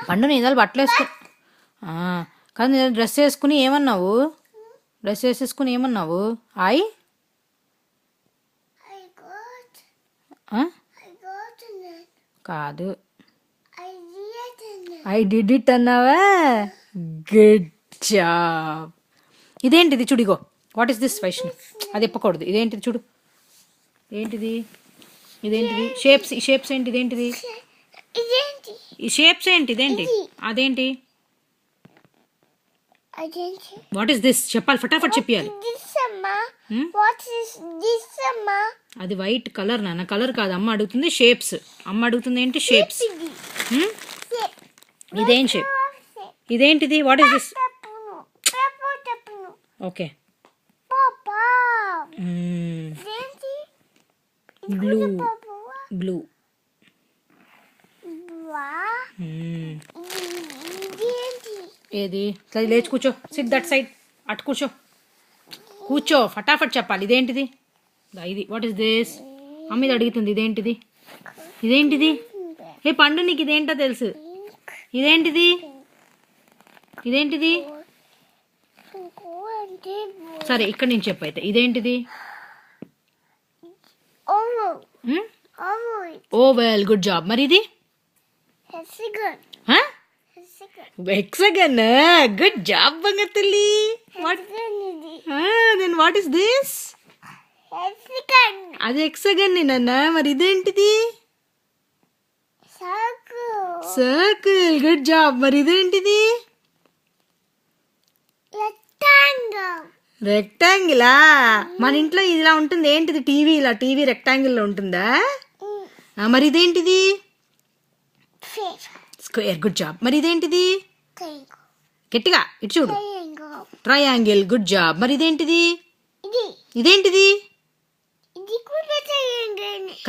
పండు నీ బట్టలు వేసుకుని కాదు నీ డ్రెస్ వేసుకుని ఏమన్నావు? డ్రెస్ వేసేసుకుని ఏమన్నావు? కాదు ఐ డిడ్ ఇట్ అన్నావా? Good job. ఇదేంటిది చూడిగో. What is this Vaishnavi? అది ఇప్పకూడదు. ఇదేంటిది చూడు. ఏంటిది? ఇదేంటిది? షేప్స్. ఈ షేప్స్ ఏంటి? ఇదేంటిది? ఈ షేప్స్ ఏంటి? ఇదేంటి? అదేంటి? What is this? చెప్పాలి, ఫటాఫట్ చెప్పాలి. అది వైట్ కలర్ నాన్న. కలర్ కాదు, అమ్మ అడుగుతుంది షేప్స్. అమ్మ అడుగుతుంది ఏంటి? షేప్స్. ఇదేం షేప్? ఇదేంటిది? What is this? Okay. Blue. Blue. ఏది? లేచి కూర్చో. SIT that side. అటు కూర్చో. కూర్చో, ఫటాఫట్ చెప్పాలి. ఇదేంటిది? ఇది. What is this? అమ్మ ఇది అడుగుతుంది. ఇదేంటిది? ఇదేంటిది? ఏ పండు, నీకు ఇదేంటో తెలుసు. ఇదేంటిది? ఇదేంటిది? సరే, ఇక్కడ నుంచి చెప్పు అయితే. ఇదేంటిది? ఓవెల్. Good job. మరి ఇది? హెక్సాగన్. గుడ్ జాబ్ బంగతల్లి. Then what is this? అది హెక్సాగన్ నాన్న. మరి ఇదేంటిది? సర్కిల్. Good job. మరి ఇదేంటిది? రెక్టాంగిలా? మన ఇంట్లో ఇలా ఉంటుంది. ఏంటిది? టీవీ. ఇలా టీవీ రెక్టాంగిల్లో ఉంటుందా? మరి ఇదేంటిది? స్క్వేర్. Good job. మరి ఇదేంటిది? గట్టిగా ఇటు చూడు. ట్రయాంగిల్. Good job. మరి ఇదేంటిది? ఇదేంటిది?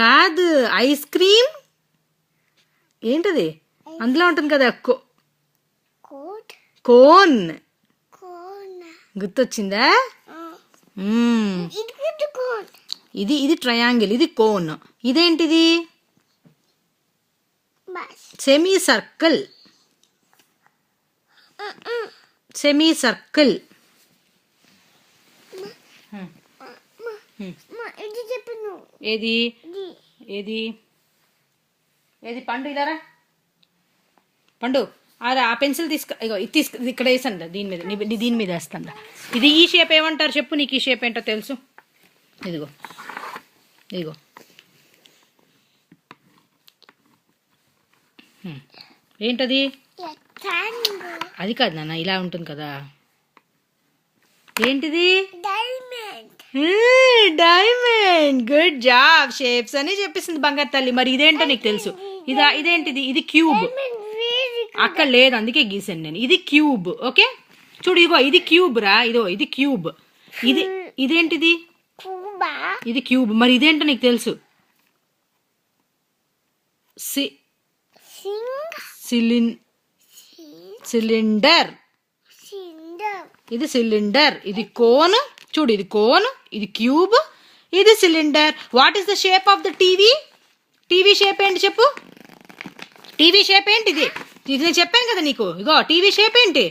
కాదు, ఐస్ క్రీమ్. ఏంటది? అందులో ఉంటుంది కదా కోన్. గుర్తొచ్చిందా? ఇది ట్రయాంగిల్. ఇది కోన్. ఇదేంటిది? Semi circle. Semi circle. ఏది? ఏది? ఏది? పండు ఇలారా. పండు ఆ పెన్సిల్ ఇగో ఇది ఇక్కడ వేసండి. దీని మీద దీని మీద వేస్తాను. ఇది ఈ షేప్ ఏమంటారు చెప్పు. నీకు ఈ షేప్ ఏంటో తెలుసు. ఇదిగో. ఇదిగో. ఏంటది? అది కాదు నాన్న, ఇలా ఉంటుంది కదా. ఏంటిది? డైమండ్. Good job. షేప్స్ అని చెప్పేసింది బంగారు తల్లి. మరి ఇదేంటో నీకు తెలుసు. ఇదేంటిది? ఇది క్యూబ్. అక్కడ లేదు, అందుకే గీసాను నేను. ఇది క్యూబ్. ఓకే చూడు. ఇగో ఇది క్యూబ్ రా. ఇది క్యూబ్. ఇదేంటిది? ఇది క్యూబ్. మరి ఇదేంటో నీకు తెలుసు. సిలిండర్. ఇది సిలిండర్. ఇది కోన్. చూడు, ఇది కోన్, ఇది క్యూబ్, ఇది cylinder. What is the shape of the TV? TV shape ఏంటి చెప్పు. టీవీ షేప్ ఏంటి? ఇది నేను చెప్పాను కదా నీకు. ఇగో టీవీ షేప్ ఏంటి?